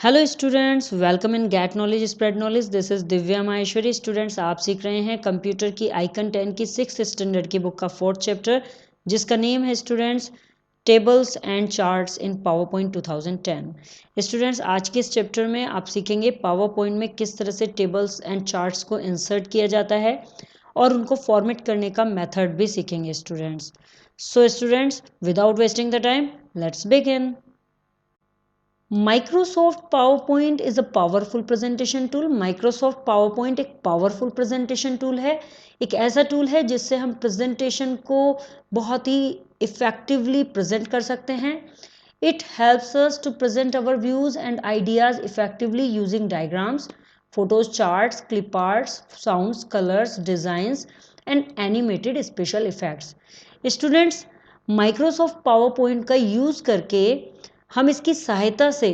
Hello students, welcome in get knowledge spread knowledge. This is Divya Maheshwari. Students, आप सीख रहे हैं कंप्यूटर की आइकन 10 की 6th स्टैंडर्ड की बुक का 4th चैप्टर, जिसका नेम है students tables and charts in power point 2010। Students, आज के इस चैप्टर में आप सीखेंगे पावर पॉइंट में किस तरह से टेबल्स एंड चार्ट्स को इंसर्ट किया जाता है और उनको फॉर्मेट करने का मेथड भी सीखेंगे students. So students, without wasting the time, let's begin. Microsoft power point is a powerful presentation tool. Microsoft power point एक पावरफुल प्रेजेंटेशन टूल है। एक ऐसा टूल है जिससे हम प्रेजेंटेशन को बहुत ही इफेक्टिवली प्रेजेंट कर सकते हैं। It helps us to present our views and ideas effectively using diagrams, photos, charts, clip arts, sounds, colours, designs and animated special effects. Students, Microsoft PowerPoint का use करके हम इसकी सहायता से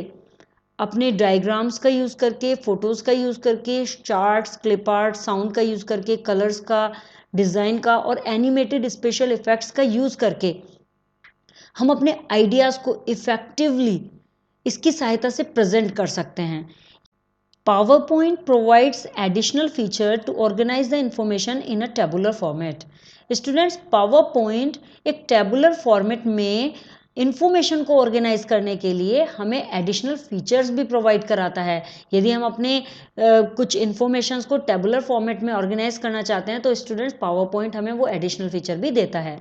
अपने डायग्राम्स का यूज़ करके, फोटोज़ का यूज़ करके, चार्ट्स, क्लिप आर्ट, साउंड का यूज़ करके, कलर्स का, डिज़ाइन का और एनिमेटेड स्पेशल इफ़ेक्ट्स का यूज़ करके हम अपने आइडियाज़ को इफ़ेक्टिवली इसकी सहायता से प्रेजेंट कर सकते हैं। PowerPoint provides additional feature to organize the information in a tabular format. Students, PowerPoint एक tabular format में इंफॉर्मेशन को ऑर्गेनाइज करने के लिए हमें एडिशनल फीचर्स भी प्रोवाइड कराता है। यदि हम अपने कुछ इंफॉर्मेशंस को टेबुलर फॉर्मेट में ऑर्गेनाइज करना चाहते हैं तो स्टूडेंट्स पावर पॉइंट हमें वो एडिशनल फीचर भी देता है।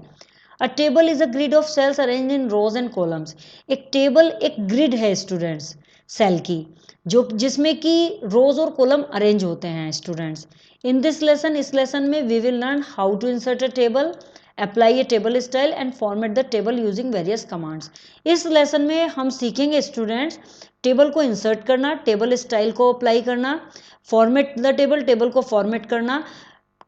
A table is a grid of cells arrange in rows and columns. एक टेबल एक ग्रिड है स्टूडेंट्स सेल की, जो जिसमें कि रोज और कॉलम अरेंज होते हैं स्टूडेंट्स। इन दिस लेसन, इस लेसन में we will learn how to insert a table, apply a table style and format the table using various commands. इस लेसन में हम सीखेंगे स्टूडेंट्स टेबल को इंसर्ट करना, टेबल स्टाइल को अप्लाई करना, फॉर्मेट द टेबल, टेबल को फॉर्मेट करना।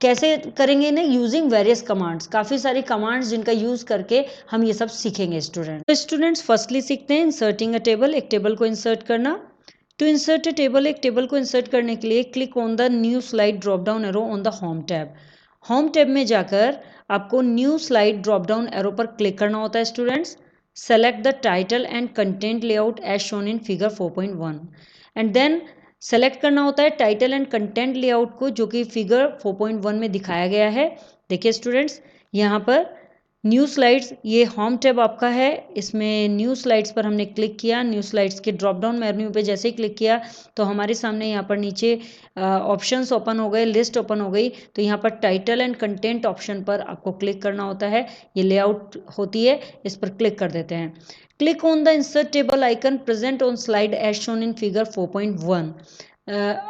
कैसे करेंगे इन्हें? यूजिंग वेरियस कमांड्स, काफ़ी सारी कमांड्स जिनका यूज़ करके हम ये सब सीखेंगे स्टूडेंट। तो स्टूडेंट्स, फर्स्टली सीखते हैं इंसर्टिंग अ टेबल, एक टेबल को इंसर्ट करना। टू इंसर्ट अ टेबल, एक टेबल को इंसर्ट करने के लिए click on the new slide drop down arrow on the home tab. Home tab में जाकर आपको new slide drop down arrow पर क्लिक करना होता है students. Select the title and content layout as shown in figure 4.1 and then select करना होता है टाइटल एंड कंटेंट लेआउट को, जो कि फिगर 4.1 में दिखाया गया है। देखिए स्टूडेंट्स, यहाँ पर न्यू स्लाइड्स, ये होम टैब आपका है, इसमें न्यू स्लाइड्स पर हमने क्लिक किया। न्यू स्लाइड्स के ड्रॉप डाउन मेन्यू पे जैसे ही क्लिक किया तो हमारे सामने यहाँ पर नीचे ऑप्शंस ओपन हो गए, लिस्ट ओपन हो गई। तो यहाँ पर टाइटल एंड कंटेंट ऑप्शन पर आपको क्लिक करना होता है। ये लेआउट होती है, इस पर क्लिक कर देते हैं। Click on the insert table icon present on slide as shown in figure 4.1।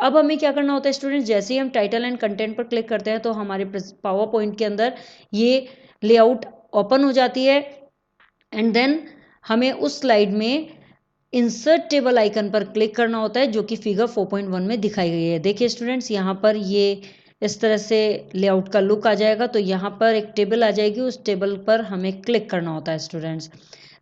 अब हमें क्या करना होता है स्टूडेंट्स, जैसे ही हम टाइटल एंड कंटेंट पर क्लिक करते हैं तो हमारे पावर पॉइंट के अंदर ये लेआउट ओपन हो जाती है। एंड देन हमें उस स्लाइड में इंसर्ट टेबल आइकन पर क्लिक करना होता है, जो कि फिगर 4.1 में दिखाई गई है। देखिए स्टूडेंट्स, यहाँ पर ये इस तरह से लेआउट का लुक आ जाएगा। तो यहाँ पर एक टेबल आ जाएगी, उस टेबल पर हमें क्लिक करना होता है students.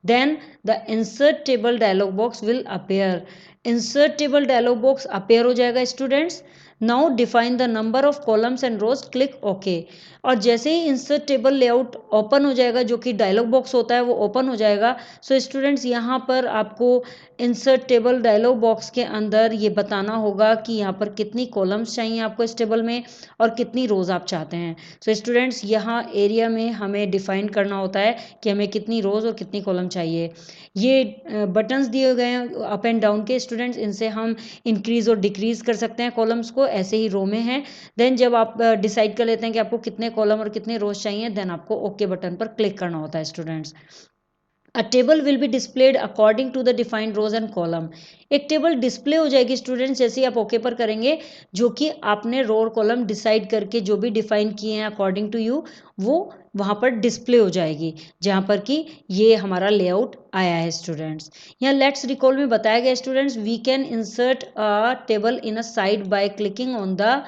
Then the insert table dialog box will appear. Insert table dialog box appear हो जाएगा students. Now define the number of columns and rows, click okay. और जैसे ही इंसर्ट टेबल लेआउट ओपन हो जाएगा, जो कि डायलॉग बॉक्स होता है वो ओपन हो जाएगा। सो स्टूडेंट्स, यहाँ पर आपको इंसर्ट टेबल डायलॉग बॉक्स के अंदर ये बताना होगा कि यहाँ पर कितनी कॉलम्स चाहिए आपको इस टेबल में और कितनी रोज आप चाहते हैं। सो स्टूडेंट्स, यहाँ एरिया में हमें डिफाइन करना होता है कि हमें कितनी रोज और कितनी कॉलम चाहिए। ये बटन्स दिए गए हैं अप एंड डाउन के स्टूडेंट्स, इनसे हम इंक्रीज और डिक्रीज कर सकते हैं कॉलम्स को, ऐसे ही रो में हैं। देन जब आप डिसाइड कर लेते हैं कि आपको कितने कॉलम और कितने रोज चाहिए, देन आपको ओके बटन पर क्लिक करना होता है students. A table will be displayed according to the defined rows and column. एक टेबल डिस्प्ले हो जाएगी स्टूडेंट्स जैसे ही आप ओके पर करेंगे, जो कि आपने रो और कॉलम डिसाइड करके जो भी डिफाइन किए हैं अकॉर्डिंग टू यू, वो वहाँ पर डिस्प्ले हो जाएगी, जहाँ पर कि ये हमारा लेआउट आया है स्टूडेंट्स। यहाँ लेट्स रिकॉल में बताया गया students, we can insert a table in a slide by clicking on the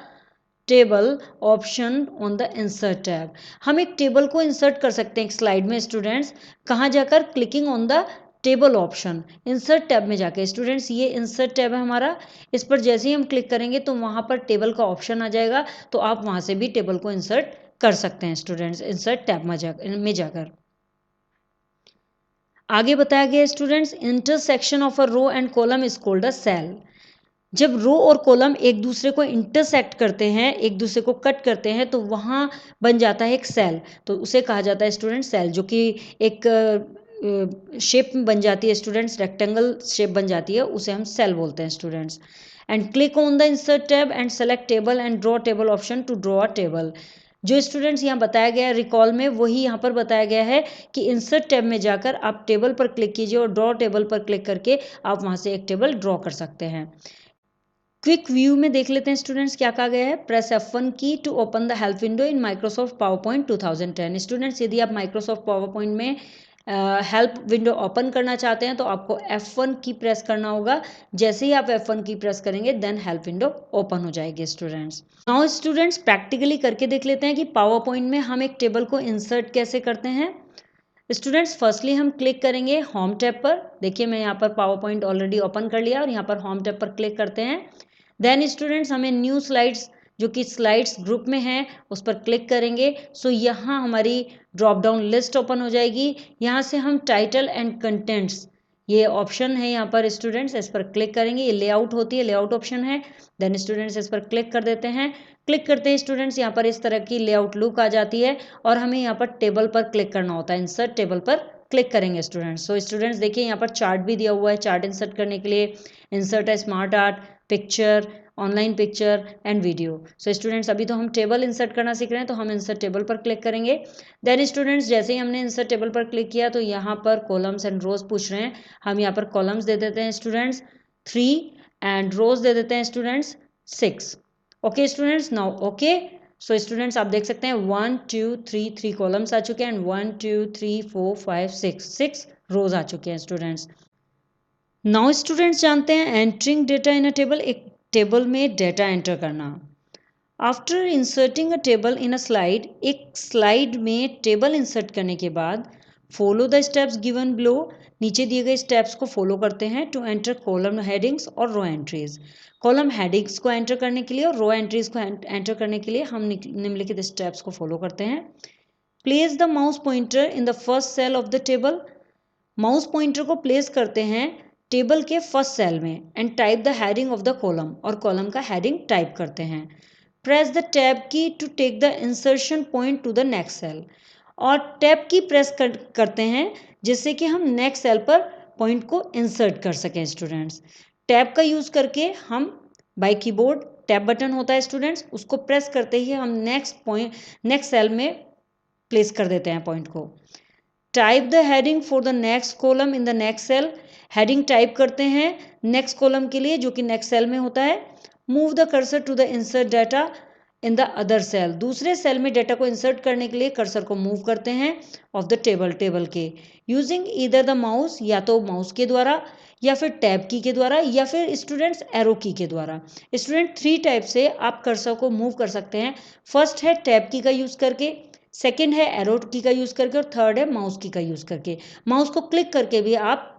table option on the insert tab. हम एक टेबल को इंसर्ट कर सकते हैं एक स्लाइड में स्टूडेंट्स, कहाँ जाकर? Clicking on the table option, insert tab में जाके स्टूडेंट्स। ये इंसर्ट टैब है हमारा, इस पर जैसे ही हम क्लिक करेंगे तो वहाँ पर टेबल का ऑप्शन आ जाएगा। तो आप वहाँ से भी टेबल को इंसर्ट कर सकते हैं स्टूडेंट्स, इंसर्ट टैब में जाकर। आगे बताया गया students, intersection of a row and column is called a cell. जब रो और कॉलम एक दूसरे को इंटरसेक्ट करते हैं, एक दूसरे को कट करते हैं, तो वहाँ बन जाता है एक सेल, तो उसे कहा जाता है स्टूडेंट सेल, जो कि एक शेप में बन जाती है स्टूडेंट्स, रेक्टेंगल शेप बन जाती है, उसे हम सेल बोलते हैं students. And click on the insert tab and select table and draw table option to draw a table. जो स्टूडेंट्स यहाँ बताया गया है रिकॉल में, वही यहाँ पर बताया गया है कि इंसर्ट टैब में जाकर आप टेबल पर क्लिक कीजिए और ड्रॉ टेबल पर क्लिक करके आप वहाँ से एक टेबल ड्रॉ कर सकते हैं। क्विक व्यू में देख लेते हैं स्टूडेंट्स क्या कहा गया है। Press F1 key to open the help window in Microsoft PowerPoint 2010। Students यदि आप माइक्रोसॉफ्ट पावर पॉइंट में हेल्प विंडो ओपन करना चाहते हैं तो आपको F1 की प्रेस करना होगा। जैसे ही आप F1 की प्रेस करेंगे देन हेल्प विंडो ओपन हो जाएगी स्टूडेंट्स। नाउ स्टूडेंट्स प्रैक्टिकली करके देख लेते हैं कि पावर पॉइंट में हम एक टेबल को इंसर्ट कैसे करते हैं। स्टूडेंट्स फर्स्टली हम क्लिक करेंगे होम टैब पर। देखिए मैं यहाँ पर पावर पॉइंट ऑलरेडी ओपन कर लिया और यहाँ पर होम टैब पर क्लिक करते हैं। देन स्टूडेंट्स हमें न्यू स्लाइड्स, जो कि स्लाइड्स ग्रुप में है, उस पर क्लिक करेंगे। सो यहाँ हमारी ड्रॉप डाउन लिस्ट ओपन हो जाएगी। यहाँ से हम टाइटल एंड कंटेंट्स, ये ऑप्शन है यहाँ पर स्टूडेंट्स, इस पर क्लिक करेंगे। ये लेआउट होती है, लेआउट ऑप्शन है। देन स्टूडेंट्स इस पर क्लिक कर देते हैं। क्लिक करते हैं स्टूडेंट्स यहाँ पर इस तरह की लेआउट लुक आ जाती है और हमें यहाँ पर टेबल पर क्लिक करना होता है। इंसर्ट टेबल पर क्लिक करेंगे स्टूडेंट्स। सो स्टूडेंट्स देखिए यहाँ पर चार्ट भी दिया हुआ है। चार्ट इंसर्ट करने के लिए इंसर्ट है smart art, picture, online picture and video. So students अभी तो हम टेबल इंसर्ट करना सीख रहे हैं, तो हम इंसर्ट टेबल पर क्लिक करेंगे। देन स्टूडेंट्स जैसे ही हमने इंसर्ट टेबल पर क्लिक किया तो यहाँ पर कॉलम्स एंड रोज पूछ रहे हैं। हम यहाँ पर कॉलम्स दे देते हैं स्टूडेंट्स 3 एंड रोज दे देते हैं students 6। Okay students, now okay. So students आप देख सकते हैं 1 2 3 3 कॉलम्स आ चुके हैं एंड 1 2 3 4 5 6 रोज आ चुके हैं स्टूडेंट्स। नाउ स्टूडेंट्स जानते हैं entering data in a table, एक टेबल में डेटा एंटर करना। After inserting a table in a slide, एक स्लाइड में टेबल इंसर्ट करने के बाद follow the steps given below, नीचे दिए गए स्टेप्स को फॉलो करते हैं टू एंटर कॉलम हेडिंग्स और रो एंट्रीज। कॉलम हेडिंग्स को एंटर करने के लिए और रो एंट्रीज को एंटर करने के लिए हम निम्नलिखित स्टेप्स को फॉलो करते हैं। Place the mouse pointer in the first cell of the table, mouse pointer को प्लेस करते हैं टेबल के फर्स्ट सेल में and type the heading of the column, और कॉलम का हेडिंग टाइप करते हैं। Press the tab key to take the insertion point to the next cell, और टैब की प्रेस करते हैं जिससे कि हम नेक्स्ट सेल पर पॉइंट को इंसर्ट कर सकें स्टूडेंट्स। टैब का यूज़ करके हम बाय कीबोर्ड टैब बटन होता है स्टूडेंट्स, उसको प्रेस करते ही हम नेक्स्ट सेल में प्लेस कर देते हैं पॉइंट को। Type the heading for the next column in the next cell, heading type करते हैं नेक्स्ट कॉलम के लिए जो कि नेक्स्ट सेल में होता है। Move the cursor to the insert data in the other cell, दूसरे सेल में डाटा को इंसर्ट करने के लिए कर्सर को मूव करते हैं ऑफ द टेबल के, यूजिंग ईदर द माउस, या तो माउस के द्वारा या फिर टैब की के द्वारा या फिर स्टूडेंट्स एरो की के द्वारा। स्टूडेंट 3 टाइप से आप कर्सर को मूव कर सकते हैं। फर्स्ट है टैब की का यूज़ करके, सेकेंड है एरो की का यूज़ करके, और थर्ड है माउस की का यूज़ करके। माउस को क्लिक करके भी आप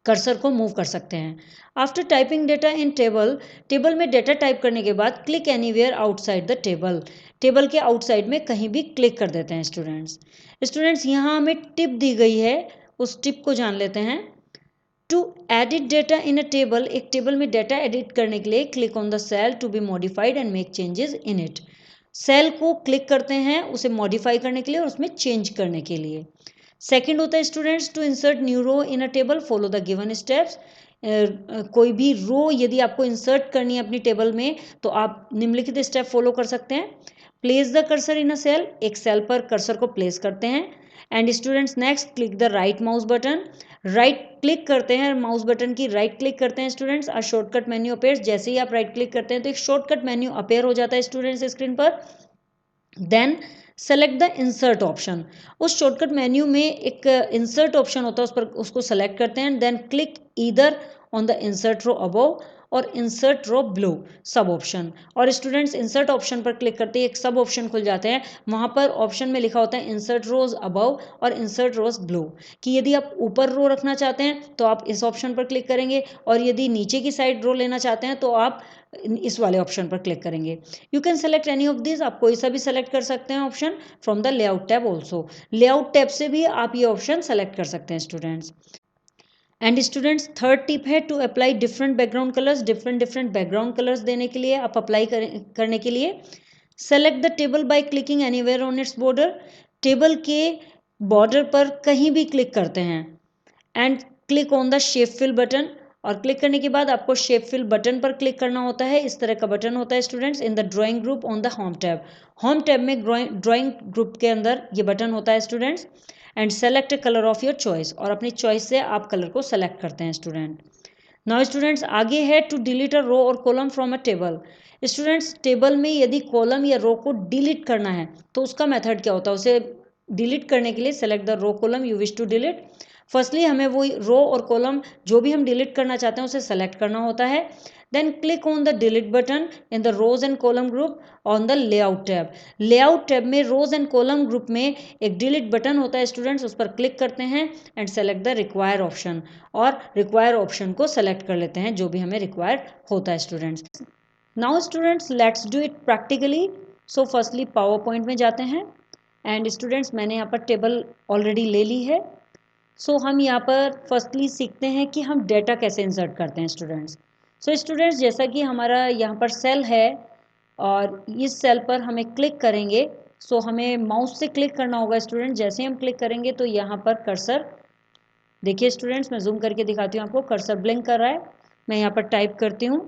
कर्सर को मूव कर सकते हैं। आफ्टर टाइपिंग डेटा इन टेबल, टेबल में डेटा टाइप करने के बाद click anywhere outside the table, table के आउटसाइड में कहीं भी क्लिक कर देते हैं स्टूडेंट्स यहाँ हमें टिप दी गई है, उस टिप को जान लेते हैं। To edit data in a table, एक टेबल में डेटा एडिट करने के लिए click on the cell to be modified and make changes in it, cell को क्लिक करते हैं उसे मॉडिफाई करने के लिए और उसमें चेंज करने के लिए। सेकंड होता है students to insert new row in a table, follow the given steps. कोई भी रो यदि आपको इंसर्ट करनी है अपनी टेबल में तो आप निम्नलिखित स्टेप फॉलो कर सकते हैं। Place the cursor in a cell, एक सेल पर कर्सर को प्लेस करते हैं। And students next click the right mouse button, right click करते हैं, माउस बटन की राइट क्लिक करते हैं स्टूडेंट्स, और शॉर्टकट मेन्यू अपेयर्स, जैसे ही आप राइट क्लिक करते हैं तो एक शॉर्टकट मेन्यू अपेयर हो जाता है स्टूडेंट्स स्क्रीन पर। Then select the insert option, उस शॉर्टकट मेन्यू में एक इंसर्ट ऑप्शन होता है, उस पर उसको सेलेक्ट करते हैं। Then click either on the insert row above और insert row below sub option. और स्टूडेंट्स इंसर्ट ऑप्शन पर क्लिक करते ही एक सब ऑप्शन खुल जाते हैं, वहाँ पर ऑप्शन में लिखा होता है इंसर्ट रोज अबव और इंसर्ट रोज बिलो, कि यदि आप ऊपर रो रखना चाहते हैं तो आप इस ऑप्शन पर क्लिक करेंगे, और यदि नीचे की साइड रो लेना चाहते हैं तो आप इस वाले ऑप्शन पर क्लिक करेंगे। You can select any of this, आप कोई सा भी सेलेक्ट कर सकते हैं option from the layout tab also. Layout tab से भी आप ये ऑप्शन सेलेक्ट कर सकते हैं students. And students third tip है to apply different background colours. Different background colours देने के लिए, आप अप्लाई करने के लिए select the table by clicking anywhere on its border. Table के बॉर्डर पर कहीं भी क्लिक करते हैं and click on the shape fill button, और क्लिक करने के बाद आपको शेप फिल बटन पर क्लिक करना होता है। इस तरह का बटन होता है students in the drawing group on the home tab. Home tab में ड्राइंग ग्रुप के अंदर ये बटन होता है students. And select colour of your choice, और अपनी चॉइस से आप कलर को सेलेक्ट करते हैं स्टूडेंट। नाउ स्टूडेंट्स आगे है टू डिलीट अ रो और column from a table. Students table में यदि कॉलम या रो को डिलीट करना है तो उसका मेथड क्या होता है? उसे डिलीट करने के लिए select the row column you wish to delete. Firstly हमें वो रो और कॉलम जो भी हम डिलीट करना चाहते हैं उसे सेलेक्ट करना होता है। Then click on the delete button in the rows and column group on the layout tab. Layout tab में रोज एंड कॉलम ग्रुप में एक डिलीट बटन होता है स्टूडेंट्स, उस पर क्लिक करते हैं and select the require option, और रिक्वायर ऑप्शन को सेलेक्ट कर लेते हैं जो भी हमें रिक्वायर होता है students. Now students let's do it practically. So firstly power point में जाते हैं एंड स्टूडेंट्स मैंने यहाँ पर टेबल ऑलरेडी ले ली है। सो हम यहाँ पर फर्स्टली सीखते हैं कि हम डेटा कैसे इंसर्ट करते हैं स्टूडेंट्स। सो स्टूडेंट्स जैसा कि हमारा यहाँ पर सेल है और इस सेल पर हमें क्लिक करेंगे, सो हमें माउस से क्लिक करना होगा स्टूडेंट। जैसे हम क्लिक करेंगे तो यहाँ पर कर्सर, देखिए स्टूडेंट्स मैं जूम करके दिखाती हूँ आपको, कर्सर ब्लिंक कर रहा है। मैं यहाँ पर टाइप करती हूँ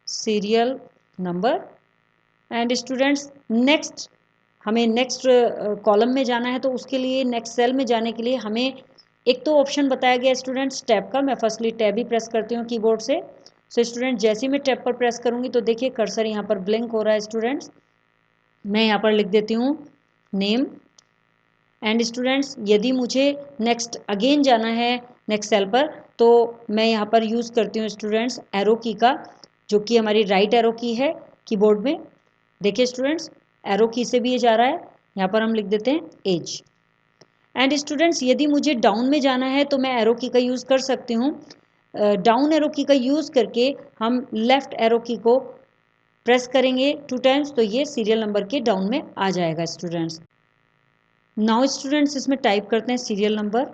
serial number and students next, हमें नेक्स्ट कॉलम में जाना है तो उसके लिए नेक्स्ट सेल में जाने के लिए हमें एक तो ऑप्शन बताया गया स्टूडेंट्स टैब का। मैं फर्स्टली टैब ही प्रेस करती हूँ कीबोर्ड से। सो स्टूडेंट जैसे ही मैं टैब पर प्रेस करूँगी तो देखिए कर्सर यहाँ पर ब्लिंक हो रहा है स्टूडेंट्स। मैं यहाँ पर लिख देती हूँ नेम एंड स्टूडेंट्स यदि मुझे नेक्स्ट अगेन जाना है नेक्स्ट सेल पर तो मैं यहाँ पर यूज़ करती हूँ स्टूडेंट्स एरो की का, जो कि हमारी राइट एरो की है कीबोर्ड में। देखिए स्टूडेंट्स एरो की से भी ये जा रहा है, यहाँ पर हम लिख देते हैं एज। एंड स्टूडेंट्स यदि मुझे डाउन में जाना है तो मैं एरो की का यूज़ कर सकती हूँ। डाउन एरो की का यूज़ करके हम लेफ्ट एरो की को प्रेस करेंगे 2 टाइम्स तो ये सीरियल नंबर के डाउन में आ जाएगा स्टूडेंट्स। नाउ स्टूडेंट्स इसमें टाइप करते हैं सीरियल नंबर।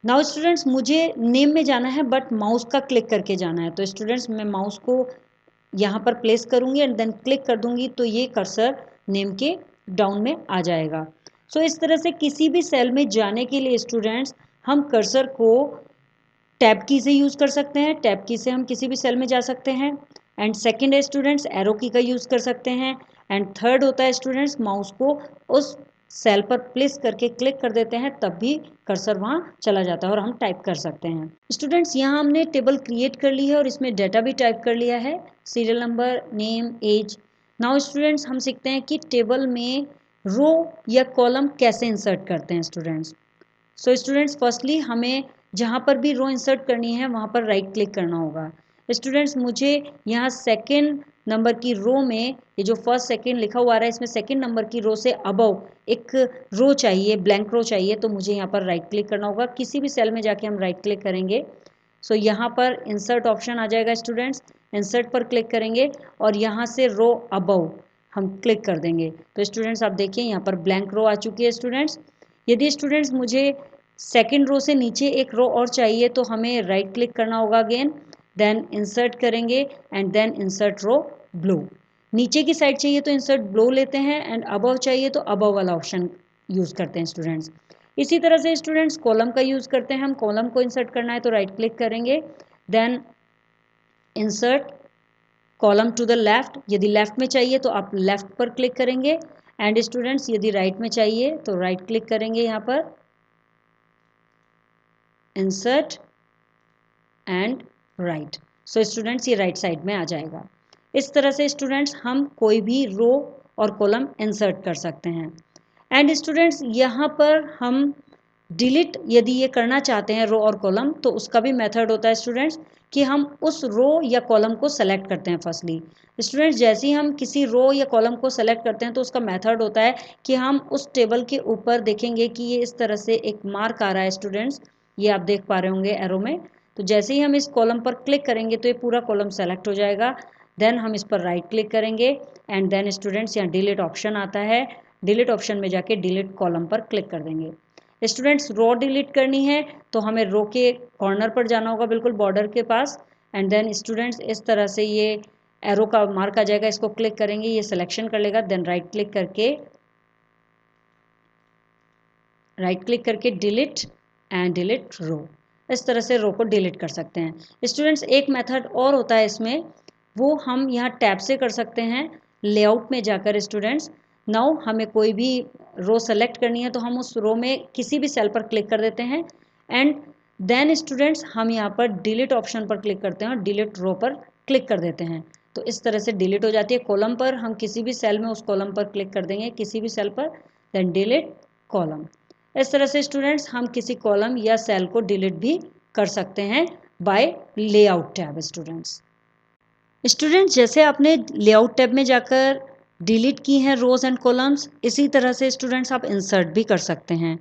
नाउ स्टूडेंट्स मुझे नेम में जाना है बट माउस का क्लिक करके जाना है, तो स्टूडेंट्स मैं माउस को यहाँ पर प्लेस करूँगी एंड देन क्लिक कर दूँगी तो ये कर्सर नेम के डाउन में आ जाएगा। सो इस तरह से किसी भी सेल में जाने के लिए स्टूडेंट्स हम कर्सर को टैब की से यूज़ कर सकते हैं। टैब की से हम किसी भी सेल में जा सकते हैं। एंड सेकंड है स्टूडेंट्स एरो की का यूज़ कर सकते हैं। एंड थर्ड होता है स्टूडेंट्स माउस को उस सेल पर प्लेस करके क्लिक कर देते हैं तब भी कर्सर वहाँ चला जाता है और हम टाइप कर सकते हैं। स्टूडेंट्स यहाँ हमने टेबल क्रिएट कर ली है और इसमें डाटा भी टाइप कर लिया है, serial number, name, age. Now students हम सीखते हैं कि टेबल में रो या कॉलम कैसे इंसर्ट करते हैं स्टूडेंट्स। सो स्टूडेंट्स फर्स्टली हमें जहाँ पर भी रो इंसर्ट करनी है वहाँ पर राइट क्लिक करना होगा। स्टूडेंट्स मुझे यहाँ सेकंड नंबर की रो में ये जो फर्स्ट सेकंड लिखा हुआ आ रहा है इसमें सेकंड नंबर की रो से अबव एक रो चाहिए, ब्लैंक रो चाहिए, तो मुझे यहाँ पर राइट क्लिक करना होगा। किसी भी सेल में जाके हम राइट क्लिक करेंगे सो यहाँ पर इंसर्ट ऑप्शन आ जाएगा स्टूडेंट्स। इंसर्ट पर क्लिक करेंगे और यहाँ से रो अबव हम क्लिक कर देंगे तो स्टूडेंट्स आप देखिए यहाँ पर ब्लैंक रो आ चुकी है स्टूडेंट्स। यदि स्टूडेंट्स मुझे सेकंड रो से नीचे एक रो और चाहिए तो हमें राइट क्लिक करना होगा अगेन, देन इंसर्ट करेंगे and then insert row below. नीचे की साइड चाहिए तो इंसर्ट ब्लो लेते हैं एंड अबव चाहिए तो अबव वाला ऑप्शन यूज़ करते हैं स्टूडेंट्स। इसी तरह से स्टूडेंट्स कॉलम का यूज़ करते हैं। हम कॉलम को इंसर्ट करना है तो राइट क्लिक करेंगे, then insert column to the left. यदि लेफ्ट में चाहिए तो आप लेफ्ट पर क्लिक करेंगे एंड स्टूडेंट्स यदि राइट में चाहिए तो राइट क्लिक करेंगे यहाँ पर, insert and right. So students ये राइट साइड में आ जाएगा। इस तरह से स्टूडेंट्स हम कोई भी रो और कॉलम इंसर्ट कर सकते हैं। एंड स्टूडेंट्स यहाँ पर हम डिलीट यदि ये करना चाहते हैं रो और कॉलम, तो उसका भी मेथड होता है स्टूडेंट्स कि हम उस रो या कॉलम को सेलेक्ट करते हैं। फर्स्टली स्टूडेंट्स जैसे ही हम किसी रो या कॉलम को सेलेक्ट करते हैं तो उसका मेथड होता है कि हम उस टेबल के ऊपर देखेंगे कि ये इस तरह से एक मार्क आ रहा है स्टूडेंट्स, ये आप देख पा रहे होंगे एरो में। तो जैसे ही हम इस कॉलम पर क्लिक करेंगे तो ये पूरा कॉलम सेलेक्ट हो जाएगा। देन हम इस पर राइट क्लिक करेंगे एंड देन स्टूडेंट्स यहाँ डिलीट ऑप्शन आता है, डिलीट ऑप्शन में जाके डिलीट कॉलम पर क्लिक कर देंगे। स्टूडेंट्स रो डिलीट करनी है तो हमें रो के कॉर्नर पर जाना होगा, बिल्कुल बॉर्डर के पास, एंड देन स्टूडेंट्स इस तरह से ये एरो का मार्क आ जाएगा, इसको क्लिक करेंगे, ये सिलेक्शन कर लेगा। देन राइट क्लिक करके डिलीट एंड डिलीट रो, इस तरह से रो को डिलीट कर सकते हैं। स्टूडेंट्स एक मेथड और होता है इसमें, वो हम यहाँ टैब से कर सकते हैं लेआउट में जाकर। स्टूडेंट्स नाउ हमें कोई भी रो सेलेक्ट करनी है तो हम उस रो में किसी भी सेल पर क्लिक कर देते हैं एंड देन स्टूडेंट्स हम यहाँ पर डिलीट ऑप्शन पर क्लिक करते हैं और डिलीट रो पर क्लिक कर देते हैं। तो इस तरह से डिलीट हो जाती है। कॉलम पर हम किसी भी सेल में उस कॉलम पर क्लिक कर देंगे, किसी भी सेल पर, देन डिलीट कॉलम। इस तरह से स्टूडेंट्स हम किसी कॉलम या सेल को डिलीट भी कर सकते हैं बाय लेआउट टैब। स्टूडेंट्स जैसे आपने लेआउट टैब में जाकर डिलीट की हैं रोज एंड कॉलम्स, इसी तरह से स्टूडेंट्स आप इंसर्ट भी कर सकते हैं।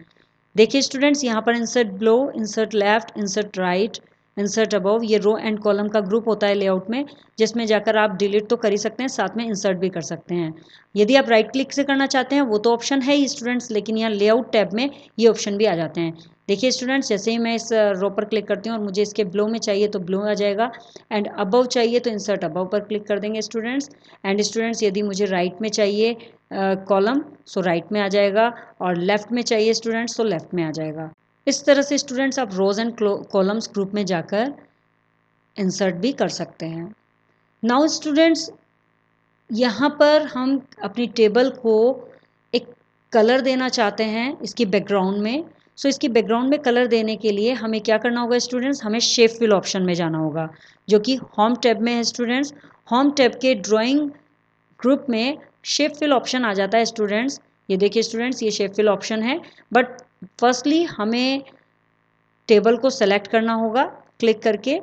देखिए स्टूडेंट्स यहाँ पर insert below, insert left, insert right, insert above, ये रो एंड कॉलम का ग्रुप होता है लेआउट में, जिसमें जाकर आप डिलीट तो कर ही सकते हैं, साथ में इंसर्ट भी कर सकते हैं। यदि आप राइट क्लिक से करना चाहते हैं वो तो ऑप्शन है ही स्टूडेंट्स, लेकिन यहाँ लेआउट टैब में ये ऑप्शन भी आ जाते हैं। देखिए स्टूडेंट्स जैसे ही मैं इस रो पर क्लिक करती हूँ और मुझे इसके बिलो में चाहिए तो बिलो आ जाएगा, एंड अबव चाहिए तो इंसर्ट अबव पर क्लिक कर देंगे स्टूडेंट्स। एंड स्टूडेंट्स यदि मुझे राइट में चाहिए कॉलम सो राइट में आ जाएगा, और लेफ्ट में चाहिए स्टूडेंट्स तो लेफ्ट में आ जाएगा। इस तरह से स्टूडेंट्स आप रोज एंड कॉलम्स ग्रुप में जाकर इंसर्ट भी कर सकते हैं। नाउ स्टूडेंट्स यहाँ पर हम अपनी टेबल को एक कलर देना चाहते हैं इसकी बैकग्राउंड में। सो इसकी बैकग्राउंड में कलर देने के लिए हमें क्या करना होगा स्टूडेंट्स, हमें शेप फिल ऑप्शन में जाना होगा, जो कि होम टैब में है स्टूडेंट्स। होम टैब के ड्राइंग ग्रुप में शेप फिल ऑप्शन आ जाता है स्टूडेंट्स। ये देखिए स्टूडेंट्स ये शेप फिल ऑप्शन है, बट फर्स्टली हमें टेबल को सेलेक्ट करना होगा क्लिक करके।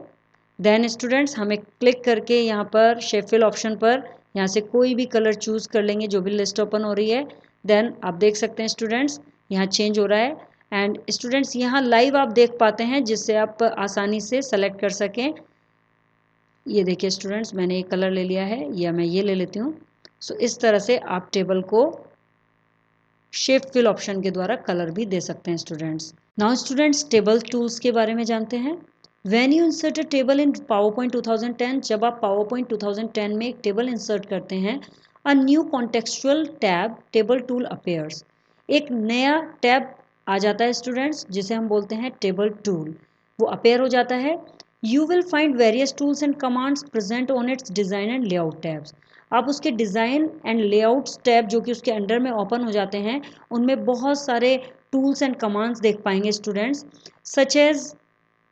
देन स्टूडेंट्स हमें क्लिक करके यहाँ पर शेप फिल ऑप्शन पर यहाँ से कोई भी कलर चूज कर लेंगे जो भी लिस्ट ओपन हो रही है। देन आप देख सकते हैं स्टूडेंट्स यहाँ चेंज हो रहा है, एंड स्टूडेंट्स यहाँ लाइव आप देख पाते हैं जिससे आप आसानी से सेलेक्ट कर सकें। ये देखिए स्टूडेंट्स मैंने एक कलर ले लिया है, या मैं ये ले लेती हूँ। सो इस तरह से आप टेबल को शेप फिल ऑप्शन के द्वारा कलर भी दे सकते हैं students. Now students table tools के बारे में जानते हैं। When you insert a table in PowerPoint 2010, जब आप पावरपॉइंट 2010 में एक टेबल इंसर्ट करते हैं, a new contextual tab table tool appears, एक नया टैब आ जाता है स्टूडेंट्स जिसे हम बोलते हैं टेबल टूल, वो अपेयर हो जाता है। You will find various tools and commands present on it's design and layout tabs. आप उसके डिज़ाइन एंड लेआउट्स टैब जो कि उसके अंडर में ओपन हो जाते हैं, उनमें बहुत सारे टूल्स एंड कमांड्स देख पाएंगे students, such as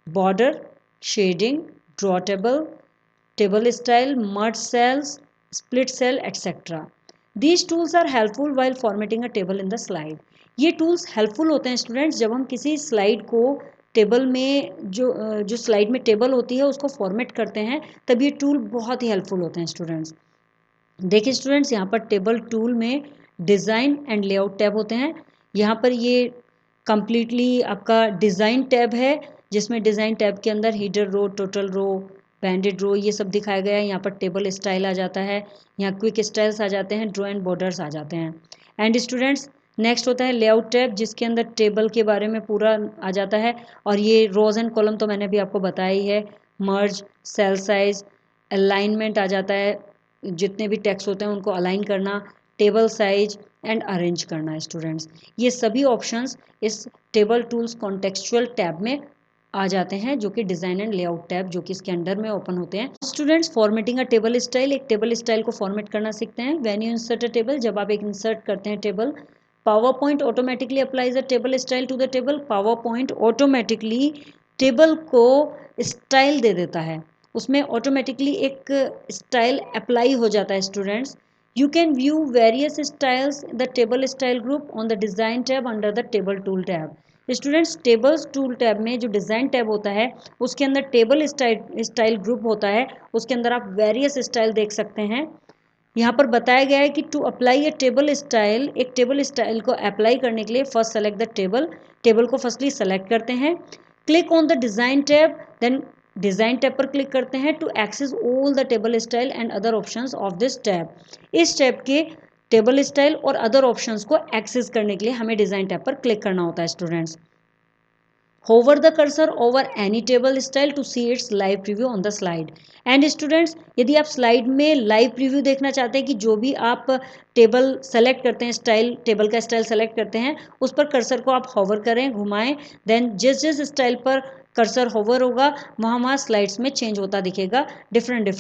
border, shading, draw table, table style, merge cells, split cell etcetera. These tools are helpful while formatting a table in the slide. ये टूल्स हेल्पफुल होते हैं स्टूडेंट्स जब हम किसी slide को table में जो स्लाइड में टेबल होती है उसको फॉर्मेट करते हैं, तब ये टूल बहुत ही हेल्पफुल होते हैं स्टूडेंट्स। देखिए स्टूडेंट्स यहाँ पर टेबल टूल में डिज़ाइन एंड लेआउट टैब होते हैं। यहाँ पर ये कम्प्लीटली आपका डिज़ाइन टैब है, जिसमें डिज़ाइन टैब के अंदर हीडर रो, टोटल रो, बैंडेड रो ये सब दिखाया गया है। यहाँ पर टेबल स्टाइल आ जाता है, यहाँ क्विक स्टाइल्स आ जाते हैं, ड्रॉ एंड बॉर्डर्स आ जाते हैं। एंड स्टूडेंट्स नेक्स्ट होता है लेआउट टैब, जिसके अंदर टेबल के बारे में पूरा आ जाता है, और ये रोज एंड कॉलम तो मैंने अभी आपको बताया ही है, मर्ज, सेल साइज, अलाइनमेंट आ जाता है, जितने भी टेक्स्ट होते हैं उनको अलाइन करना, टेबल साइज एंड अरेंज करना है स्टूडेंट्स। ये सभी ऑप्शंस इस टेबल टूल्स कॉन्टेक्चुअल टैब में आ जाते हैं, जो कि डिज़ाइन एंड लेआउट टैब जो कि इसके अंडर में ओपन होते हैं। Students formatting a table style, एक टेबल स्टाइल को फॉर्मेट करना सीखते हैं। When you insert a table, जब आप एक इंसर्ट करते हैं table, PowerPoint automatically applies a table style to the table. PowerPoint automatically table को स्टाइल दे देता है, उसमें ऑटोमेटिकली एक स्टाइल अप्लाई हो जाता है students. You can view various styles the table style group on the design tab under the table tool tab. Students tables tool tab में जो डिज़ाइन टैब होता है उसके अंदर टेबल स्टाइल ग्रुप होता है, उसके अंदर आप वेरियस स्टाइल देख सकते हैं। यहाँ पर बताया गया है कि to apply a table style, एक टेबल स्टाइल को अप्लाई करने के लिए first select the table, table को फर्स्टली सेलेक्ट करते हैं, click on the design tab, then design tab पर क्लिक करते हैं to access all the table style and other options of this tab. इस टैब के टेबल स्टाइल और other options को एक्सेस करने के लिए हमें डिज़ाइन टैब पर क्लिक करना होता है students. hover the cursor over any table style to see its live preview on the slide and students यदि आप स्लाइड में लाइव प्रीव्यू देखना चाहते हैं कि जो भी आप टेबल सेलेक्ट करते हैं, स्टाइल टेबल का स्टाइल सेलेक्ट करते हैं, उस पर कर्सर को आप होवर करें, घुमाएं, देन जिस जिस स्टाइल पर कर्सर होवर होगा वहाँ वहाँ स्लाइड्स में चेंज होता दिखेगा डिफरेंट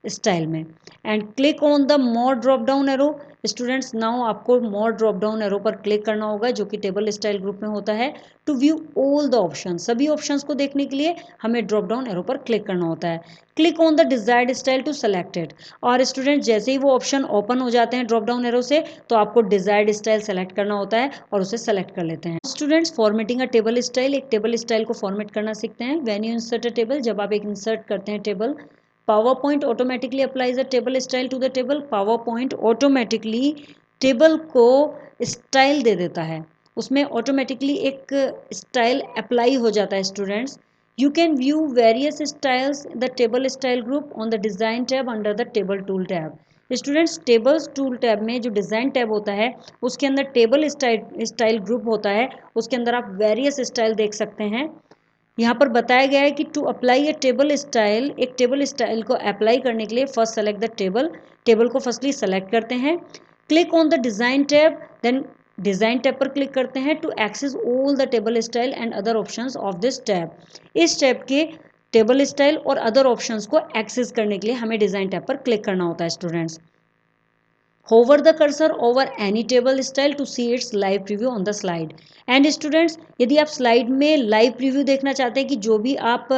स्टाइल में। And click on the more drop down arrow. Students now आपको मोर ड्रॉप डाउन एरो पर क्लिक करना होगा जो कि टेबल स्टाइल ग्रुप में होता है। To view all the option, सभी ऑप्शंस को देखने के लिए हमें ड्रॉप डाउन एरो पर क्लिक करना होता है। Click on the desired style to select it. और स्टूडेंट जैसे ही वो ऑप्शन ओपन हो जाते हैं ड्रॉप डाउन एरो से तो आपको डिजायर्ड स्टाइल सेलेक्ट करना होता है और उसे सेलेक्ट कर लेते हैं। Students formatting a table style, एक टेबल स्टाइल को फॉर्मेट करना सीखते हैं। When you insert a table, जब आप एक इंसर्ट करते हैं table, PowerPoint automatically applies a table style to the table। PowerPoint automatically table को स्टाइल दे देता है, उसमें ऑटोमेटिकली एक स्टाइल अप्लाई हो जाता है students. You can view various styles the table style group on the design tab under the table tool tab. Students tables tool tab में जो डिज़ाइन टैब होता है उसके अंदर टेबल स्टाइल ग्रुप होता है, उसके अंदर आप वेरियस स्टाइल देख सकते हैं। यहाँ पर बताया गया है कि to apply a table style, एक टेबल स्टाइल को अप्लाई करने के लिए first select the table, table को फर्स्टली सेलेक्ट करते हैं, click on the design tab, then design tab पर क्लिक करते हैं to access all the table style and other options of this tab. इस टैब के टेबल स्टाइल और other options को एक्सेस करने के लिए हमें डिज़ाइन टैब पर क्लिक करना होता है students. hover the cursor over any table style to see its live preview on the slide and students यदि आप स्लाइड में लाइव प्रीव्यू देखना चाहते हैं कि जो भी आप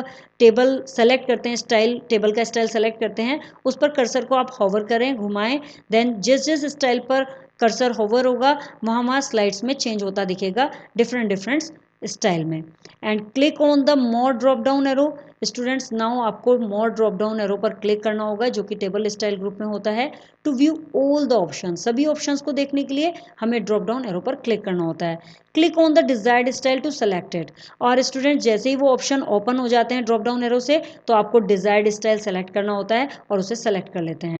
टेबल सेलेक्ट करते हैं, स्टाइल टेबल का स्टाइल सेलेक्ट करते हैं, उस पर कर्सर को आप होवर करें, घुमाएं, देन जिस जिस स्टाइल पर कर्सर होवर होगा वहाँ वहाँ स्लाइड्स में चेंज होता दिखेगा डिफरेंट स्टाइल में। And click on the more drop down arrow. Students now आपको मोर ड्रॉप डाउन एरो पर क्लिक करना होगा जो कि टेबल स्टाइल ग्रुप में होता है। To view all the option, सभी ऑप्शंस को देखने के लिए हमें ड्रॉप डाउन एरो पर क्लिक करना होता है। Click on the desired style to select it. और स्टूडेंट जैसे ही वो ऑप्शन ओपन हो जाते हैं ड्रॉप डाउन एरो से तो आपको डिजायर्ड स्टाइल सेलेक्ट करना होता है और उसे सेलेक्ट कर लेते हैं।